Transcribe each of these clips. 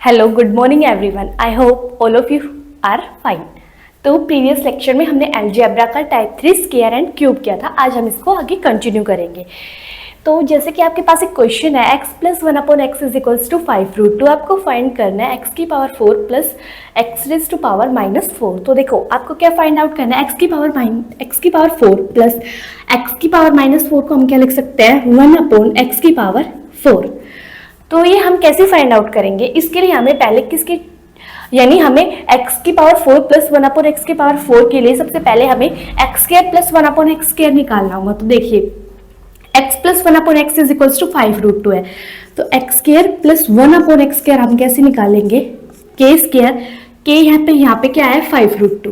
Hello, good morning everyone. I hope all of you are fine. तो previous lecture में हमने algebra का type 3 square and cube किया था। आज हम इसको आगे कंटिन्यू करेंगे। तो जैसे कि आपके पास एक क्वेश्चन है x plus 1/x is equals to 5√2। आपको फाइंड करना है x की power 4 plus x raise to power -4। तो देखो आपको क्या फाइंड आउट करना है, x की पावर 4 प्लस x की पावर -4 को हम क्या लिख सकते हैं, 1/x की पावर 4। तो ये हम कैसे फाइंड आउट करेंगे, इसके लिए हमें पहले किसकी यानी हमें x की पावर 4 प्लस 1/x की पावर 4 के लिए सबसे पहले हमें x square plus 1/x square निकालना होगा। तो देखिए x plus 1/x is equals to 5√2 है। तो x square plus 1/x square हम कैसे निकालेंगे, k स्क्वायर, k यहाँ पे क्या है 5√2।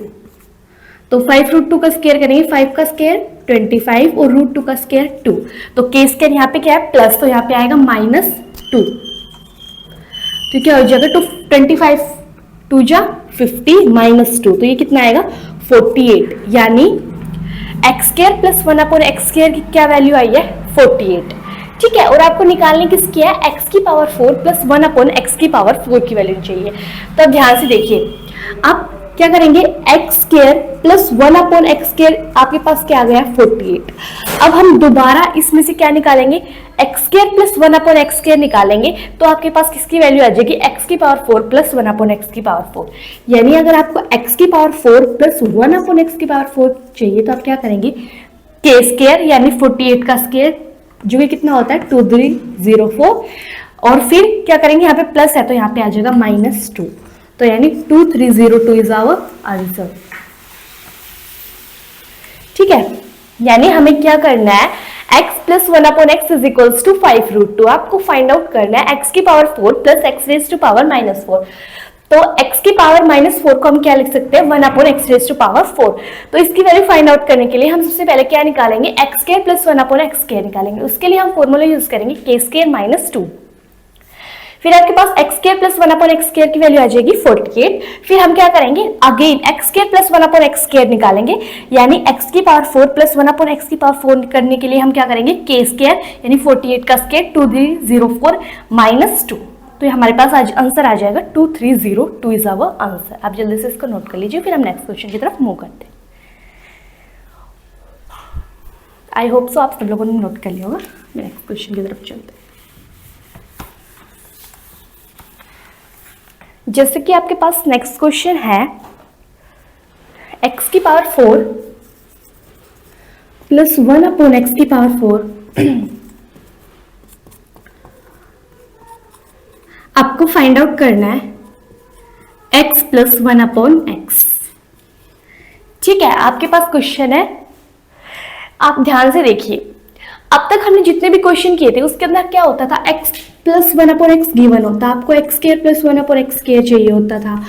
तो 5√2 का स्क्वायर करेंगे, 5 का स्क्वायर 25 और √2 का स्क्वायर 2। तो k स्क्वायर यहाँ पे क्या है प्लस, तो यहाँ पे आएगा -2। तो क्या हो जाएगा 25 2 जा 50 -2, तो ये कितना आएगा 48। यानी x square plus 1/x square की क्या वैल्यू आई है 48। ठीक है, और आपको निकालने किसकी है, x की पावर 4 प्लस 1/x की पावर 4 की वैल्यू चाहिए। तो अब ध्यान से देखिए, आप क्या करेंगे, x square plus 1/x square आपके पास क्या आ गया 48। अब हम दोबारा इसमें से क्या निकालेंगे, x square plus 1/x square निकालेंगे। तो आपके पास किसकी वैल्यू आ जाएगी, x की पावर 4 प्लस 1/x की पावर 4। यानी अगर आपको x की पावर 4 प्लस 1/x की पावर 4 चाहिए तो आप क्या करेंगे, k स्क्वायर यानी 48 का स्क्वायर जो कि कितना होता है 2304, और फिर क्या करेंगे, यहाँ पे प्लस है तो यहाँ पे आ जाएगा -2। तो यानी 2302 इज आवर आंसर। ठीक है, यानी हमें क्या करना है, x plus 1/x is equals to 5√2। आपको फाइंड आउट करना है x की power 4 plus x raise to power -4। तो x की पावर -4 को हम क्या लिख सकते हैं, 1/x रेज टू पावर 4। तो इसकी वैल्यू फाइंड आउट करने के लिए हम सबसे पहले क्या निकालेंगे, x square plus 1/x square निकालेंगे। उसके लिए हम फॉर्मूला यूज करेंगे k स्क्वायर -2। फिर आपके पास x square plus 1/x square की वैल्यू आ जाएगी 48। फिर हम क्या करेंगे, again x square plus 1/x square निकालेंगे। यानी x की पावर 4 प्लस 1/x की पावर 4 करने के लिए हम क्या करेंगे, k स्क्वायर यानी 48 का स्क्वायर 2304 -2। तो ये हमारे पास आज आंसर आ जाएगा 2302 इज आवर आंसर। आप जल्दी से इसको नोट कर लीजिए, फिर हम नेक्स्ट क्वेश्चन की तरफ मूव करते हैं। आई होप सो आप सब लोगों ने नोट कर लिया होगा। नेक्स्ट क्वेश्चन की तरफ चलते हैं। जैसे कि आपके पास नेक्स्ट क्वेश्चन है, x की पावर 4 प्लस 1/x की पावर 4 आपको फाइंड आउट करना है x प्लस 1/x। ठीक है, आपके पास क्वेश्चन है, आप ध्यान से देखिए। अब तक हमने जितने भी क्वेश्चन किए थे उसके अंदर क्या होता था, x प्लस 1/x गिवन होता, आपको x square plus 1/x square चाहिए होता था,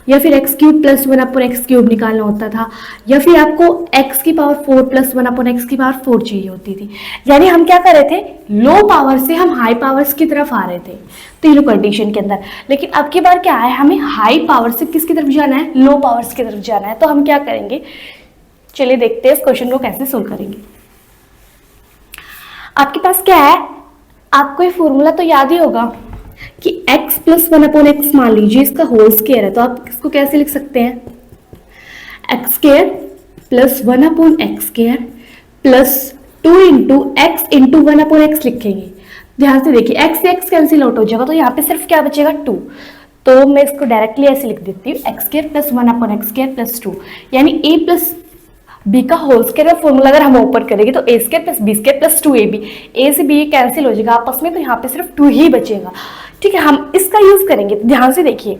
या फिर x cube plus 1/x cube निकालना होता था, या फिर आपको x की पावर 4 प्लस 1/x की पावर 4 चाहिए होती थी। यानी हम क्या कर रहे थे, लो पावर से हम हाई पावर्स की तरफ आ रहे थे तीनों कंडीशन के अंदर। लेकिन अब की बार क्या है, हमें हाई पावर से किसकी तरफ जाना है, लो पावर्स की तरफ जाना है। तो हम क्या करेंगे, चलिए देखते हैं इस क्वेश्चन को कैसे सोल्व करेंगे। आपके पास क्या है, आपको ये फॉर्मूला तो याद ही होगा कि x प्लस 1/x मान लीजिए इसका होल स्क्वायर है। तो आप इसको कैसे लिख सकते हैं, x square plus 1/x square plus 2 into x into 1/x लिखेंगे। ध्यान से देखिए, x से x कैंसिल आउट हो जाएगा, तो यहाँ पे सिर्फ क्या बचेगा 2। तो मैं इसको डायरेक्टली ऐसे लिख देती हूँ, x square plus 1/x square plus 2, यानी a प्लस b का होल स्क्वायर का फॉर्मूला अगर हम ऊपर करेंगे तो a square plus b square plus 2ab, a से b कैंसिल हो जाएगा आपस में, तो यहाँ पे सिर्फ 2 ही बचेगा। ठीक है, हम इसका यूज करेंगे। ध्यान से देखिए,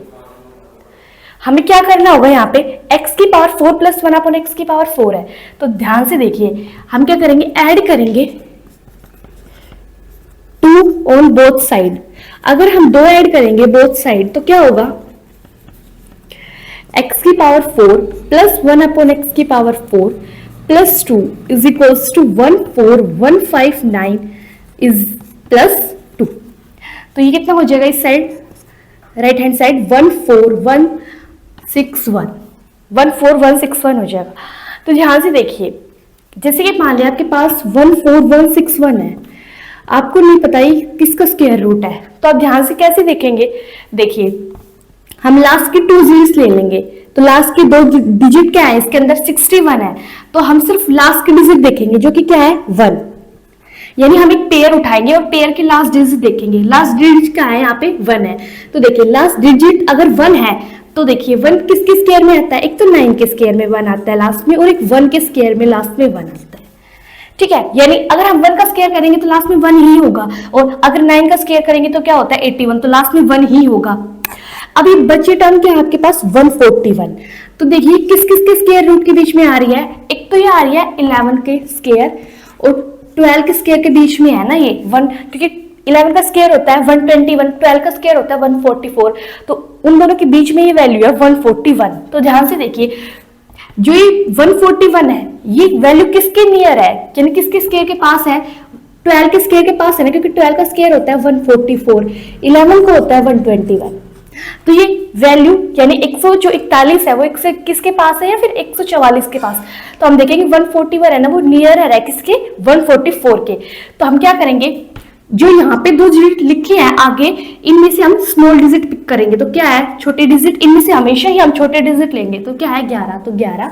हमें क्या करना होगा, यहाँ पे x की पावर 4 प्लस 1/x की पावर 4 है। तो ध्यान से देखिए, हम क्या करेंगे, ऐड करेंगे 2 ऑन बोथ साइड। अगर हम 2 ऐड करेंगे बोथ साइड तो क्या होगा, x की पावर 4 प्लस 1/x की power 4 plus 2 is equals to 14159 is plus 2। तो ये कितना हो जाएगा, इस साइड राइट हैंड साइड 14161 हो जाएगा। तो ध्यान से देखिए, जैसे कि मान लिया आपके पास 14161 है, आपको नहीं पता ही किसका स्क्वायर रूट है, तो आप ध्यान से कैसे देखेंगे, देखिए हम लास्ट के 2 डिजिट ले लेंगे, तो लास्ट के 2 डिजिट क्या है, इसके अंदर 61 है, तो हम सिर्फ लास्ट के डिजिट देखेंगे जो कि क्या है 1, यानी हम एक पेयर उठाएंगे और पेयर के लास्ट डिजिट देखेंगे, लास्ट डिजिट क्या है यहाँ पे 1 है, तो देखिए लास्ट डिजिट अगर 1 है तो देखिए 1 किसके स्क्वायर में आता है, एक तो 9 के स्क्वायर में 1 आता है लास्ट में, और एक 1 के स्क्वायर में लास्ट में 1 आता है, ठीक है। यानी अगर हम 1 का स्क्वायर करेंगे तो लास्ट में 1 ही होगा, और अगर 9 का स्क्वायर करेंगे तो क्या होता है 81, तो लास्ट में 1 ही होगा। अभी बचे टर्म क्या है आपके पास 141, तो देखिए किस किस के स्क्वायर रूट के बीच में आ रही है, एक तो ये आ रही है 11 के स्क्वायर और 12 के स्क्वायर के बीच में है ना ये 1, क्योंकि 11 का स्क्वायर होता है 121, 12 का स्क्वायर होता है 144, तो उन दोनों के बीच में ये वैल्यू है 141। तो ध्यान से देखिए जो ये 141 है ये वैल्यू किसके नियर है, यानी किसके स्क्वायर के पास है, 12 के स्क्वायर के पास है ना, क्योंकि 12 का स्क्वायर होता है 144, 11 को होता है 121, तो ये वैल्यू यानी 141 है वो एक से किसके पास है या फिर 144 के पास, तो हम देखेंगे 141 है ना वो नियर है किसके 144 के, तो हम क्या करेंगे जो यहाँ पे 2 डिजिट लिखे हैं आगे इनमें से हम स्मॉल डिजिट पिक करेंगे, तो क्या है छोटे डिजिट, इनमें से हमेशा ही हम छोटे डिजिट लेंगे, तो क्या है 11, तो 11,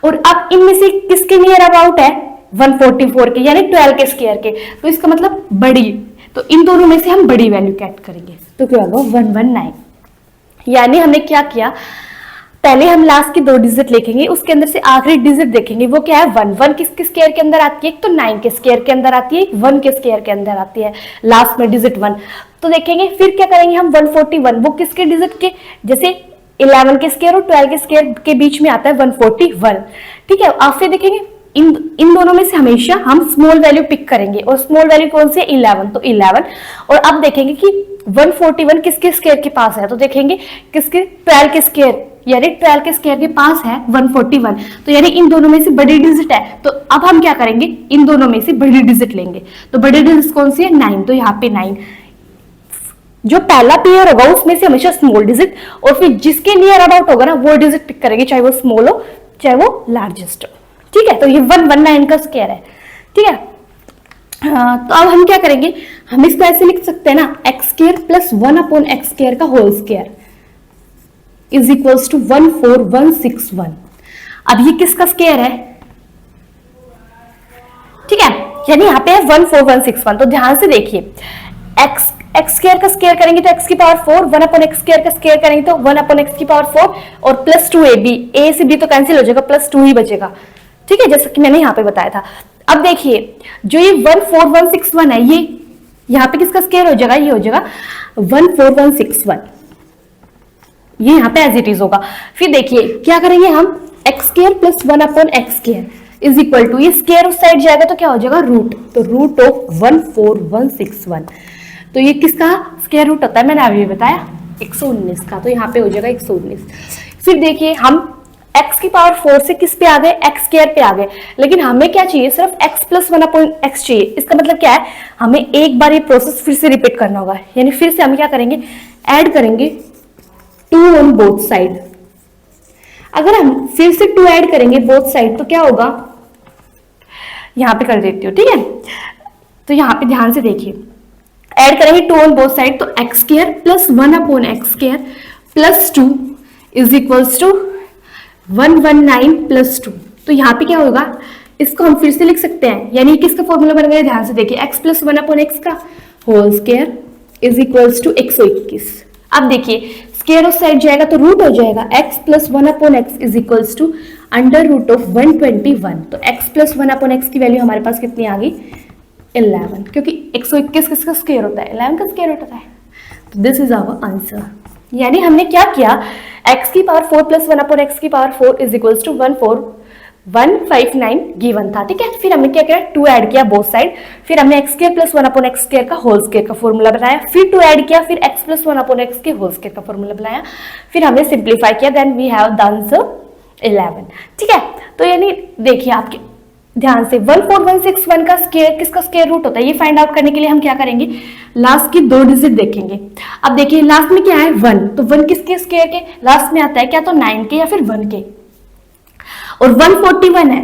और अब इनमें से किसके नियर अबाउट है 144 के, यानी 12 के स्क्वायर के, तो इसका मतलब बड़ी, तो इन दोनों में से हम बड़ी वैल्यू कैट करेंगे, तो क्या होगा 119। यानी हमने क्या किया, पहले हम लास्ट के 2 डिजिट लिखेंगे, उसके अंदर से आखिरी डिजिट देखेंगे वो क्या है 1, 1 किसके स्क्वायर के अंदर आती है, एक तो 9 के स्क्वायर के अंदर आती है, एक 1 के स्क्वायर के अंदर आती है, लास्ट में डिजिट 1, तो देखेंगे फिर क्या करेंगे हम 141 वो किसके डिजिट के, जैसे 11 के स्क्वायर और 12 के स्क्वायर के बीच में आता है 141, ठीक है। आप फिर देखेंगे इन दोनों में से हमेशा हम स्मॉल वैल्यू पिक करेंगे, और स्मॉल वैल्यू कौन सी है 11, तो 11, और अब देखेंगे कि 141 किसके स्क्वायर के पास है, तो देखेंगे किसके 12 के स्क्वायर, यानी 12 के स्क्वायर के पास है 141, तो यानी इन दोनों में से बड़ी डिजिट है, तो अब हम क्या करेंगे इन दोनों में से बड़ी डिजिट लेंगे, तो बड़ी डिजिट कौन सी है 9, तो यहाँ पे 9, जो पहला पेयर होगा उसमें से हमेशा स्मॉल डिजिट, और फिर जिसके नियर अबाउट होगा ना वो डिजिट पिक करेंगे, चाहे वो स्मॉल हो चाहे वो लार्जेस्ट हो, ठीक है। तो ये 119 का स्क्वायर है, ठीक है। तो अब हम क्या करेंगे, हम इसको ऐसे लिख सकते हैं ना x square plus 1/x square का whole square is equals to 14161। अब ये किसका स्क्वायर है, ठीक है, यानी यहाँ पे है 14161, तो ध्यान से देखिए एक्स स्क्वायर का स्क्वायर करेंगे तो x की पावर 4, 1/x स्क्वायर का स्क्वायर करेंगे तो 1/x की पावर 4, और प्लस 2ab, a से b तो कैंसिल हो जाएगा, प्लस 2 ही बचेगा, ठीक है, जैसा कि मैंने यहाँ पे बताया था। अब देखिए जो ये 14161 है ये यहाँ पे किसका स्क्वायर हो जाएगा, ये हो जाएगा 14161, ये यहाँ पे एज इट इज होगा। फिर देखिए क्या करेंगे हम x square plus 1/x square is equal to, ये स्क्वायर उस साइड जाएगा तो क्या हो जाएगा रूट, तो रूट ऑफ 14161, तो ये किसका स्क्वायर रूट होता है मैंने अभी बताया 119 का, तो यहाँ पे हो जाएगा 119। फिर देखिए हम x की पावर 4 से किस पे आ गए, एक्स स्क्वायर पे आ गए, लेकिन हमें क्या चाहिए सिर्फ x प्लस 1/x चाहिए। इसका मतलब क्या है, हमें एक बार ये प्रोसेस फिर से रिपीट करना होगा, यानी फिर से हम क्या करेंगे ऐड करेंगे 2 ऑन बोथ साइड। अगर हम फिर से 2 ऐड करेंगे बोथ साइड तो क्या होगा, यहां पे कर देती हूँ, ठीक है। तो यहाँ पे ध्यान से देखिए ऐड करेंगे 2 ऑन बोथ साइड, तो x square plus 1/x square plus 2 is equals to 119 plus 2। तो यहाँ पे क्या होगा, इसको हम फिर से लिख सकते हैं, यानी किसका फॉर्मूला बन गया, ध्यान से देखिए x प्लस 1/x का whole square is equals to 121। अब देखिए स्क्वायर उस साइड जाएगा तो रूट हो जाएगा, x plus 1/x is equals to under root of 121। तो x प्लस 1/x की वैल्यू हमारे पास कितनी आ गई 11, क्योंकि 121 किसका स्क्वायर होता है 11 का स्क्वायर होता है। तो दिस इज आवर आंसर, यानी हमने क्या किया x की पावर 4 प्लस 1/x की power 4 is equals to 14159 given था, ठीक है। फिर हमने क्या किया 2 ऐड किया बोथ साइड, फिर हमने x square plus 1/x square का होल स्क्वायर का फॉर्मूला बनाया, फिर 2 ऐड किया, फिर x प्लस 1/x के होल स्क्वायर का फॉर्मूला बनाया, फिर हमने सिंप्लीफाई किया, then we have the answer 11, ठीक है। तो यानी देखिए आपके ध्यान से 14161 का स्क्वायर किसका स्क्वायर रूट होता है, ये फाइंड आउट करने के लिए हम क्या करेंगे लास्ट की 2 डिजिट देखेंगे। अब देखिए लास्ट में क्या है 1, तो 1 किसके स्क्वायर के लास्ट में आता है क्या, तो 9 के या फिर 1 के, और 141 है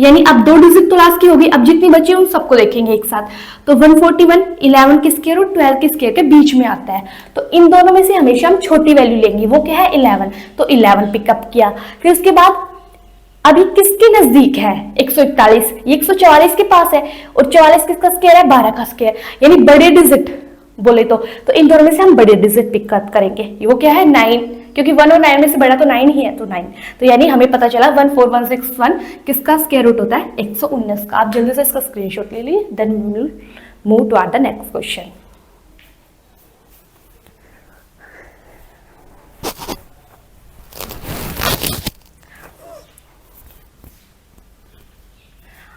यानी अब 2 डिजिट तो लास्ट की होगी, अब जितनी बची उन सबको देखेंगे एक साथ। तो 141 11 के स्क्वायर और 12 के स्क्वायर के बीच में आता है, तो इन दोनों में से हमेशा हम छोटी वैल्यू लेंगे, वो क्या है 11, तो 11 पिकअप किया। फिर उसके बाद अभी किसके नजदीक है 141, ये 144 के पास है, और 44 किसका स्क्वायर है 12 का स्क्वायर, यानी बड़े डिजिट बोले तो इन दोनों में से हम बड़े डिजिट पिकअप करेंगे। वो क्या है 9, क्योंकि 1 और 9 में से बड़ा तो 9 ही है, तो 9। तो यानी हमें पता चला 14161 किसका स्क्वायर रूट होता है 119 का। आप जल्दी से इसका स्क्रीनशॉट ले लीजिए, then we will move to the next question.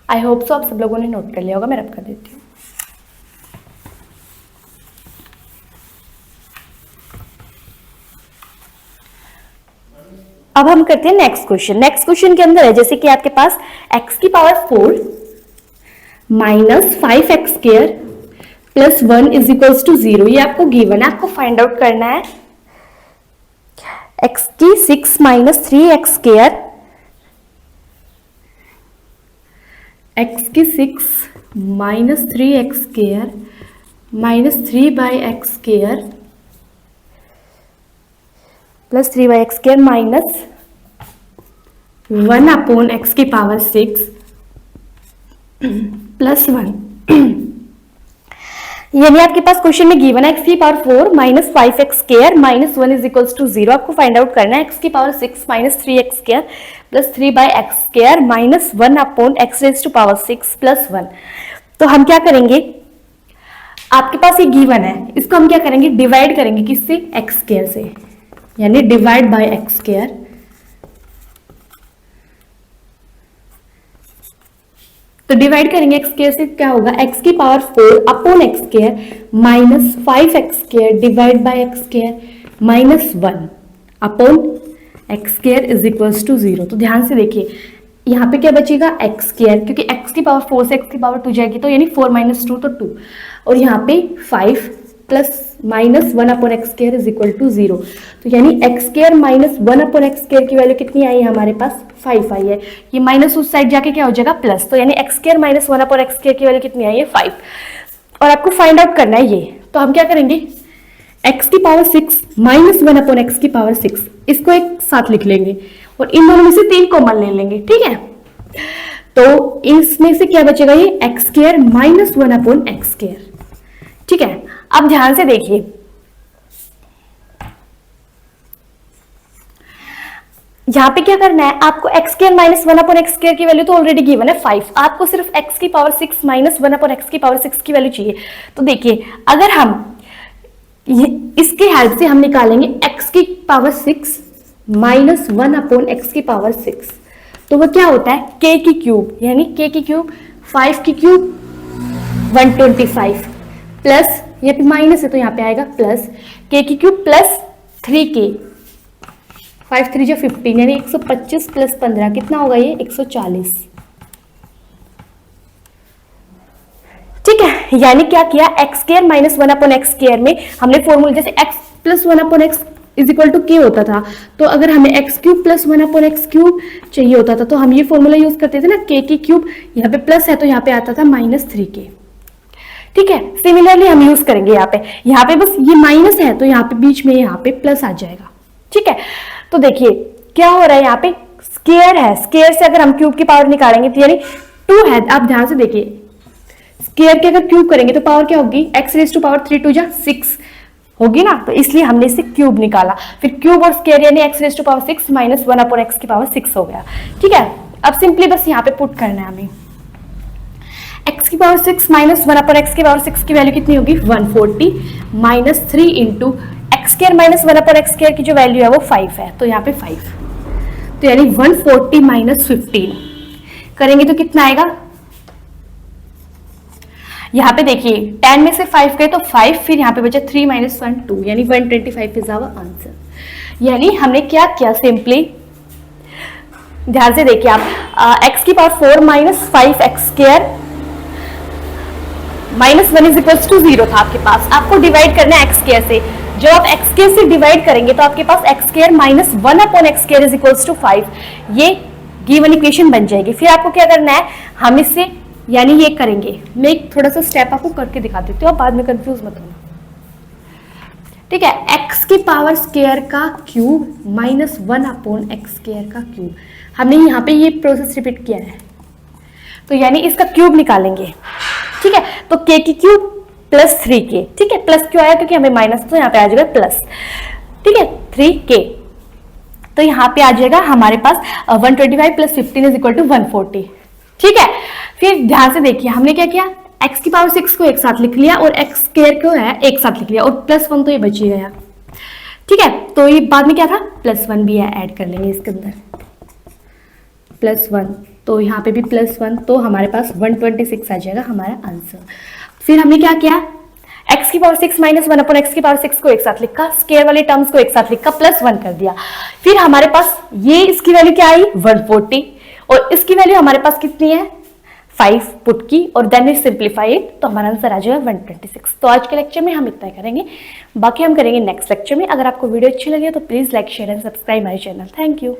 I hope so आप सब लोगों ने नोट कर लिया होगा, मैं रब कर देती हूँ। अब हम करते हैं नेक्स्ट क्वेश्चन। नेक्स्ट क्वेश्चन के अंदर है जैसे कि आपके पास x की power 4 minus 5x square plus 1 is equals to 0, ये आपको गिवन है, आपको फाइंड आउट करना है x की 6 माइनस 3x स्क्वायर, x की 6 minus 3x square minus 3/x square plus 3/x square minus 1 upon x की पावर 6 प्लस 1। यानी आपके पास क्वेश्चन में गिवन है x की power 4 minus 5x square minus 1 is equals to 0। आपको फाइंड आउट करना है x की power 6 minus 3x square plus 3/x square minus 1 upon x raise to power 6 plus 1। तो हम क्या करेंगे, आपके पास ये गिवन है, इसको हम क्या करेंगे डिवाइड करेंगे किससे x स्क्वायर से, यानी डिवाइड बाय एक्स स्क्वायर। तो डिवाइड करेंगे एक्स स्क्वायर से, क्या होगा एक्स की power 4 upon x square minus 5x square divide by x square minus 1 upon x square is equals to 0। तो ध्यान से देखिए यहाँ पे क्या बचेगा एक्स स्क्वायर, क्योंकि एक्स की पावर 4 से एक्स की पावर 2 जाएगी, तो यानी 4 माइनस 2 तो 2, और यहाँ पे 5 plus minus 1 upon x square is equal to 0। तो यानी x square minus 1 upon x square की वैल्यू कितनी आई है हमारे पास 5 आई है, ये माइनस उस साइड जाके क्या हो जाएगा प्लस, तो यानी x square minus 1 upon x square की वैल्यू कितनी आई है 5, और आपको फाइंड आउट करना है ये। तो हम क्या करेंगे एक्स की पावर 6 माइनस 1 अपॉन एक्स की पावर 6 इसको एक साथ लिख लेंगे, और इन दोनों में से 3 कॉमन ले लेंगे, ठीक है। तो इसमें से क्या बचेगा ये x square minus 1 upon x square, ठीक है। अब ध्यान से देखिए यहां पे क्या करना है आपको x square minus 1 upon x square की वैल्यू तो ऑलरेडी गिवन है 5, आपको सिर्फ एक्स की पावर 6 माइनस 1 अपॉन एक्स की पावर 6 की वैल्यू चाहिए। तो देखिए अगर हम इसके हेल्प से हम निकालेंगे एक्स की पावर 6 माइनस 1 अपॉन एक्स की पावर 6, तो वो क्या होता है k की क्यूब, यानी k की क्यूब 5 की क्यूब 125 प्लस ये पे माइनस है तो यहाँ पे आएगा प्लस k की क्यूब प्लस 3k 5 3 जो 15, यानी 125 प्लस 15 कितना होगा ये 140, ठीक है। यानी क्या किया x square minus 1 upon x square में हमने फॉर्मूला जैसे x plus 1 upon x is equal to k होता था, तो अगर हमें x cube plus 1 upon x cube चाहिए होता था तो हम ये फॉर्मूला यूज करते थे ना k की क्यूब, यहाँ पे प्लस है तो यहाँ पे आता था माइनस 3k, ठीक है। सिमिलरली हम यूज करेंगे यहाँ पे बस ये माइनस है तो यहाँ पे बीच में यहाँ पे प्लस आ जाएगा, ठीक है। तो देखिए क्या हो रहा है यहाँ पे स्क्वायर है, स्क्वायर से अगर हम क्यूब की पावर निकालेंगे तो यानी 2 है, आप ध्यान से देखिए स्क्वायर के अगर क्यूब करेंगे तो पावर क्या होगी x रेज टू पावर 3 2 6 होगी ना, तो इसलिए हमने इसे क्यूब निकाला, फिर क्यूब और स्क्वायर यानी x raise to power 6 minus 1 upon x की पावर 6 हो गया, ठीक है। अब सिंपली बस यहाँ पे पुट करना है हमें x की पावर 6 माइनस 1 अपॉन x की पावर 6 की वैल्यू कितनी होगी 140 minus 3 into x square minus 1 upon x square की जो वैल्यू है वो 5 है, तो यहाँ पे 5, तो यानी 140 माइनस 15 करेंगे तो कितना आएगा, यहाँ पे देखिए 10 में से 5 गए तो 5, फिर यहाँ पे बचा 3 माइनस 1 2, यानी 125 इज आवर आंसर। यानी हमने क्या किया सिंपली ध्यान से देखिए आप x की power 4 minus 5 x square minus 1 is equals to 0 था आपके पास, आपको डिवाइड करना है एक्स स्क्वायर से, जब आप एक्स स्क्वायर से डिवाइड करेंगे तो आपके पास x square minus 1 upon x square is equals to 5, ये गिवन इक्वेशन बन जाएगी। फिर आपको क्या करना है, हम इससे यानी ये करेंगे, मैं एक थोड़ा सा स्टेप आपको करके दिखा देती हूँ, आप बाद में कंफ्यूज मत होना। ठीक है, एक्स की पावर स्क्वायर का क्यूब माइनस 1/x स्क्वायर का क्यूब, हमने यहाँ पे ये प्रोसेस रिपीट किया है, तो यानी इसका क्यूब निकालेंगे। ठीक है, तो k की क्यूब प्लस 3k, ठीक है, प्लस क्यों आया, क्योंकि हमें माइनस, तो यहाँ पे आ जाएगा प्लस। ठीक है, 3k, तो यहाँ पे आ जाएगा हमारे पास 125 प्लस 15 इज इक्वल टू 140। ठीक है, फिर ध्यान से देखिए हमने क्या किया, x की पावर 6 को एक साथ लिख लिया और x स्क्वायर को है एक साथ लिख लिया, और प्लस 1 तो ये बच ही गया। ठीक है, तो ये बाद में क्या था, प्लस 1 भी है, ऐड कर लेंगे इसके अंदर, प्लस 1, तो यहाँ पे भी प्लस 1, तो हमारे पास 126 आ जाएगा हमारा आंसर। फिर हमने क्या किया, x की पावर 6 माइनस 1/x की पावर 6 को एक साथ लिखा, स्क्वायर वाले टर्म्स को एक साथ लिखा, प्लस 1 कर दिया। फिर हमारे पास ये इसकी वैल्यू क्या आई 140, और इसकी वैल्यू हमारे पास कितनी है 5 पुट की, और देन वी सिंप्लीफाई इट, तो हमारा आंसर आ जाएगा 126। तो आज के लेक्चर में हम इतना ही करेंगे, बाकी हम करेंगे नेक्स्ट लेक्चर में। अगर आपको वीडियो अच्छी लगे तो please like share and subscribe my channel. Thank you.